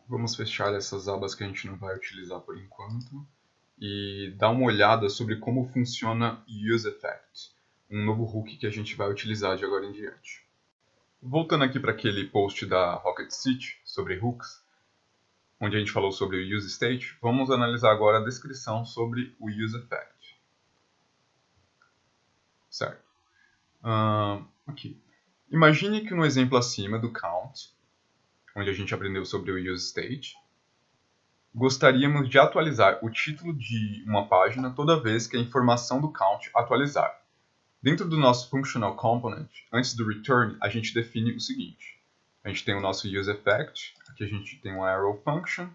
Vamos fechar essas abas que a gente não vai utilizar por enquanto e dar uma olhada sobre como funciona UseEffect, um novo hook que a gente vai utilizar de agora em diante. Voltando aqui para aquele post da Rocket City sobre hooks, onde a gente falou sobre o UseState, vamos analisar agora a descrição sobre o UseEffect. Certo. Aqui. Imagine que no exemplo acima do count, onde a gente aprendeu sobre o UseState, gostaríamos de atualizar o título de uma página toda vez que a informação do count atualizar. Dentro do nosso functional component, antes do return, a gente define o seguinte. A gente tem o nosso UseEffect, aqui a gente tem uma arrow function,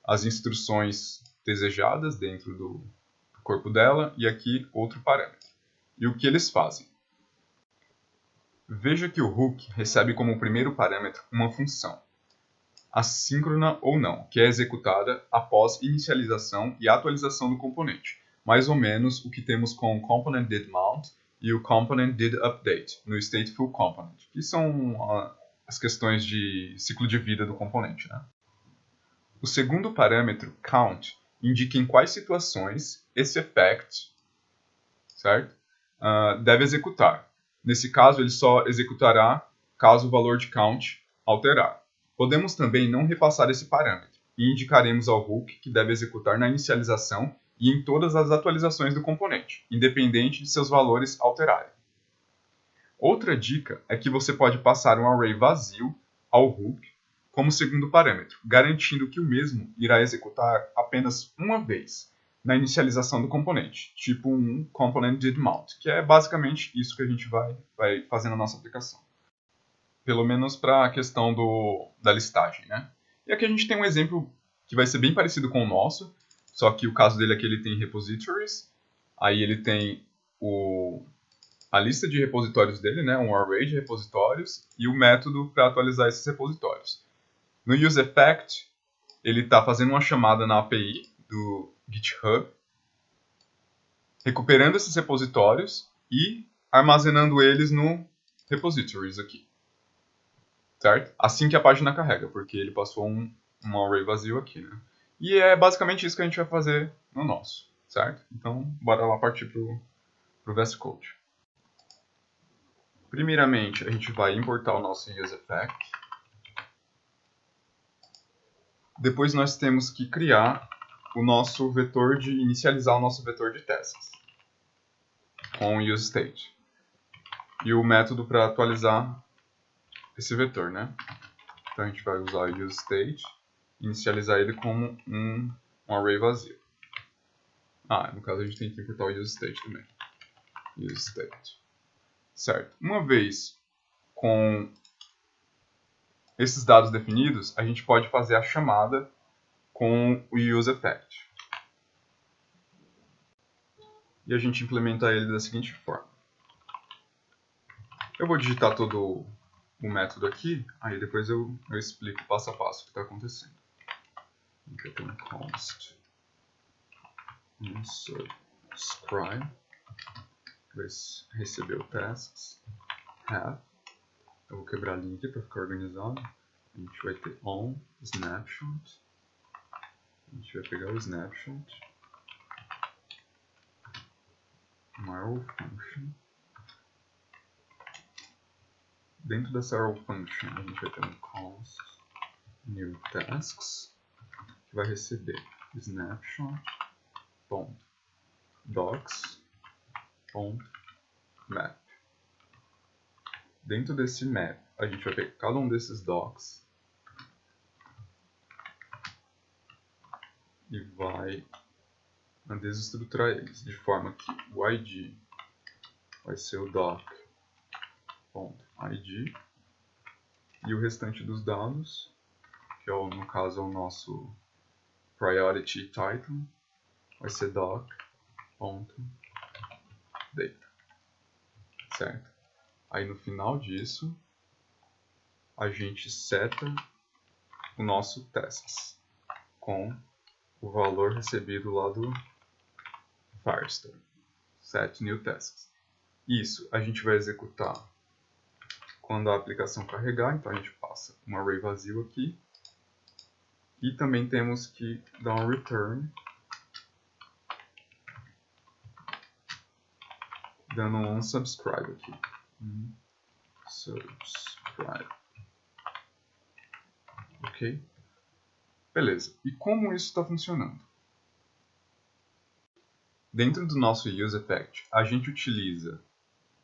as instruções desejadas dentro do corpo dela e aqui outro parâmetro. E o que eles fazem? Veja que o hook recebe como primeiro parâmetro uma função, assíncrona ou não, que é executada após inicialização e atualização do componente, mais ou menos o que temos com o component did mount e o component did update no stateful component, que são as questões de ciclo de vida do componente, né? O segundo parâmetro, count, indica em quais situações esse effect, certo? Deve executar. Nesse caso, ele só executará caso o valor de count alterar. Podemos também não repassar esse parâmetro e indicaremos ao hook que deve executar na inicialização e em todas as atualizações do componente, independente de seus valores alterarem. Outra dica é que você pode passar um array vazio ao hook como segundo parâmetro, garantindo que o mesmo irá executar apenas uma vez na inicialização do componente, tipo um component did mount, que é basicamente isso que a gente vai fazer na nossa aplicação. Pelo menos para a questão da listagem, né? E aqui a gente tem um exemplo que vai ser bem parecido com o nosso, só que o caso dele é que ele tem repositories, aí ele tem a lista de repositórios dele, né? Um array de repositórios, e o método para atualizar esses repositórios. No UseEffect, ele está fazendo uma chamada na API do GitHub, recuperando esses repositórios e armazenando eles no repositories aqui. Certo? Assim que a página carrega, porque ele passou um array vazio aqui, né? E é basicamente isso que a gente vai fazer no nosso, certo? Então, bora lá partir pro VS Code. Primeiramente, a gente vai importar o nosso UseEffect. Depois nós temos que criar o nosso vetor inicializar o nosso vetor de tasks com o UseState. E o método para atualizar esse vetor, né? Então a gente vai usar o UseState, inicializar ele como um array vazio. No caso a gente tem que importar o UseState também. UseState. Certo. Uma vez com esses dados definidos, a gente pode fazer a chamada com o UseEffect. E a gente implementa ele da seguinte forma. Eu vou digitar todo o método aqui, aí depois eu explico passo a passo o que está acontecendo. Aqui eu tenho const insert scribe, vai receber o tasks, have, eu vou quebrar a linha aqui para ficar organizado, a gente vai ter on snapshot, a gente vai pegar o snapshot, uma arrow function, dentro dessa arrow function a gente vai ter um const new tasks, que vai receber snapshot.docs.map. Dentro desse map, a gente vai pegar cada um desses docs e vai desestruturar eles, de forma que o id vai ser o doc.id e o restante dos dados, que é, no caso é o nosso priority title, vai ser doc.data, certo? Aí no final disso, a gente seta o nosso tasks com o valor recebido lá do Firestore, set new tasks. Isso a gente vai executar quando a aplicação carregar, então a gente passa um array vazio aqui E também temos que dar um return, dando um unsubscribe aqui. Subscribe. Ok? Beleza. E como isso está funcionando? Dentro do nosso useEffect, a gente utiliza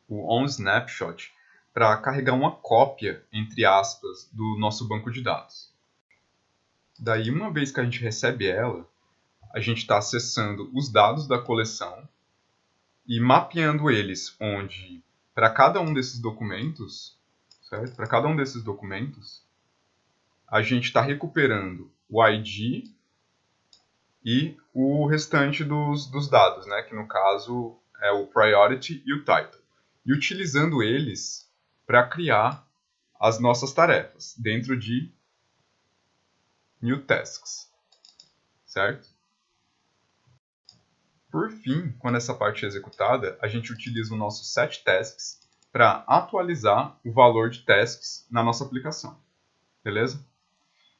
o onSnapshot para carregar uma cópia, entre aspas, do nosso banco de dados. Daí, uma vez que a gente recebe ela, a gente está acessando os dados da coleção e mapeando eles, onde, para cada um desses documentos, certo? Para cada um desses documentos, a gente está recuperando o ID e o restante dos dados, né? Que no caso é o priority e o title. E utilizando eles para criar as nossas tarefas dentro de new tasks, certo? Por fim, quando essa parte é executada, a gente utiliza o nosso setTasks para atualizar o valor de tasks na nossa aplicação, beleza?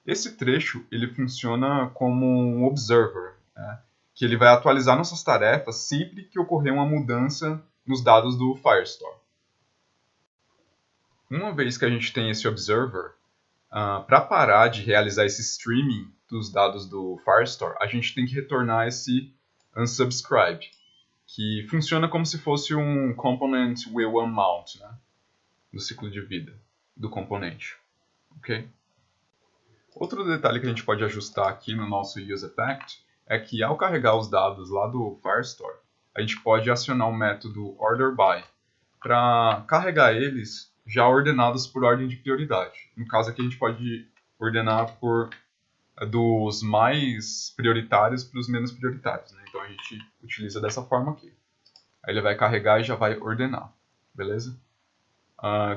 Esse trecho ele funciona como um observer, né? Que ele vai atualizar nossas tarefas sempre que ocorrer uma mudança nos dados do Firestore. Uma vez que a gente tem esse observer, para parar de realizar esse streaming dos dados do Firestore, a gente tem que retornar esse unsubscribe, que funciona como se fosse um component will.mount, né? Do ciclo de vida do componente. Ok? Outro detalhe que a gente pode ajustar aqui no nosso useEffect é que ao carregar os dados lá do Firestore, a gente pode acionar o método orderBy para carregar eles já ordenados por ordem de prioridade. No caso aqui a gente pode ordenar por dos mais prioritários para os menos prioritários, né? Então a gente utiliza dessa forma aqui. Aí ele vai carregar e já vai ordenar, beleza?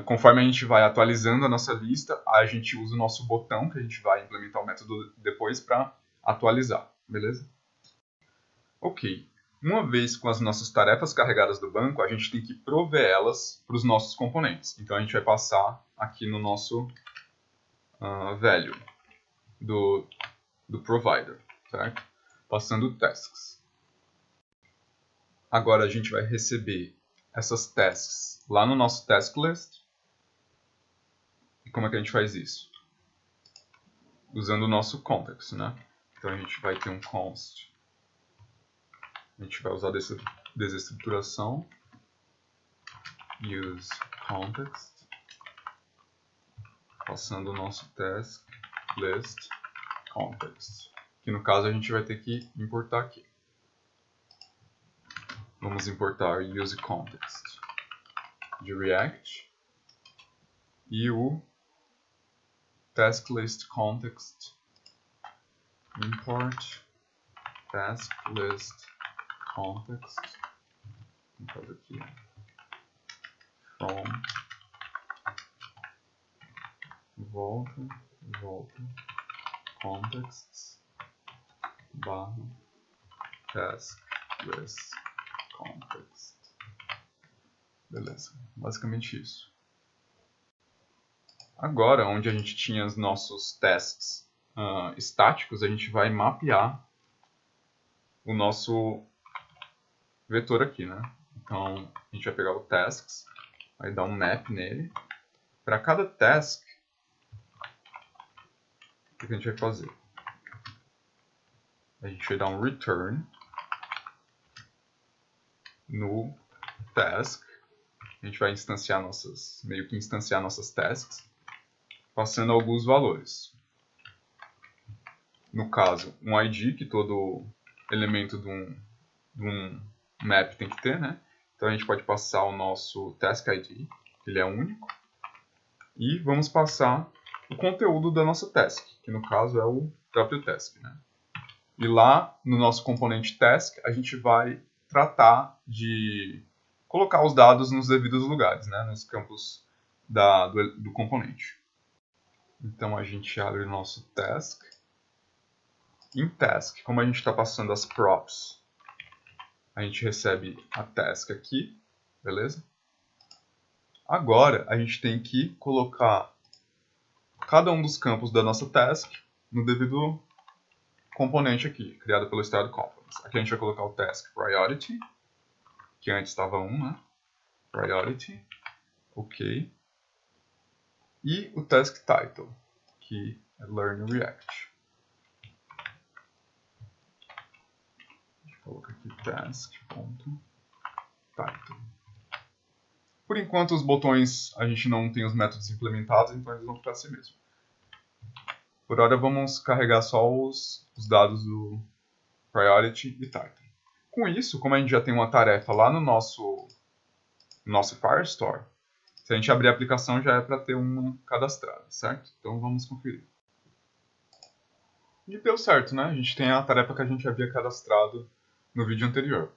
Conforme a gente vai atualizando a nossa lista, a gente usa o nosso botão, que a gente vai implementar o método depois para atualizar, beleza? Ok. Uma vez com as nossas tarefas carregadas do banco, a gente tem que prover elas para os nossos componentes. Então a gente vai passar aqui no nosso value do provider, certo? Passando tasks. Agora a gente vai receber essas tasks lá no nosso task list. E como é que a gente faz isso? Usando o nosso context, né? Então a gente vai ter um const. A gente vai usar desestruturação. Use context. Passando o nosso task list context. Que no caso a gente vai ter que importar aqui. Vamos importar use context de React. E o task list context import task list context, no caso aqui, from volta contexts barra task list context. Beleza, basicamente isso. Agora, onde a gente tinha os nossos tasks estáticos, a gente vai mapear o nosso vetor aqui, né? Então, a gente vai pegar o tasks, vai dar um map nele. Para cada task, o que a gente vai fazer? A gente vai dar um return no task. A gente vai meio que instanciar nossas tasks, passando alguns valores. No caso, um ID, que todo elemento de um map tem que ter, né? Então a gente pode passar o nosso task ID, que ele é único, e vamos passar o conteúdo da nossa task, que no caso é o próprio task, né? E lá no nosso componente task, a gente vai tratar de colocar os dados nos devidos lugares, né? Nos campos do componente. Então a gente abre o nosso task. Em task, como a gente está passando as props, a gente recebe a task aqui, beleza? Agora a gente tem que colocar cada um dos campos da nossa task no devido componente aqui, criado pelo Styled Components. Aqui a gente vai colocar o Task Priority, que antes estava 1, né? Priority, ok. E o Task Title, que é Learn React. Deixa eu colocar aqui task.title. Por enquanto, os botões, a gente não tem os métodos implementados, então eles vão ficar assim mesmo. Por hora, vamos carregar só os dados do Priority e Title. Com isso, como a gente já tem uma tarefa lá no nosso Firestore, se a gente abrir a aplicação, já é para ter uma cadastrada, certo? Então, vamos conferir. E deu certo, né? A gente tem a tarefa que a gente havia cadastrado no vídeo anterior.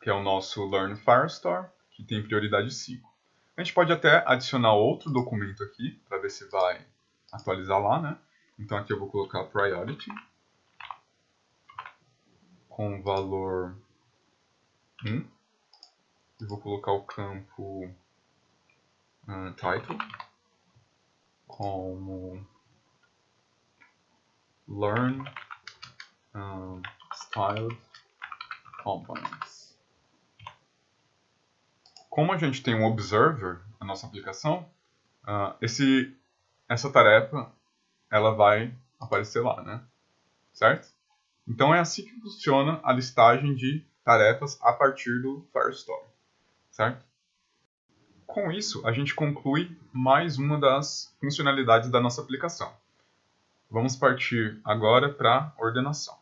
Que é o nosso Learn Firestore, que tem prioridade 5. A gente pode até adicionar outro documento aqui, para ver se vai atualizar lá, né? Então aqui eu vou colocar Priority, com valor 1, e vou colocar o campo Title, como Learn Styled Components. Como a gente tem um Observer na nossa aplicação, essa tarefa ela vai aparecer lá, né? Certo? Então é assim que funciona a listagem de tarefas a partir do Firestore, certo? Com isso, a gente conclui mais uma das funcionalidades da nossa aplicação. Vamos partir agora para a ordenação.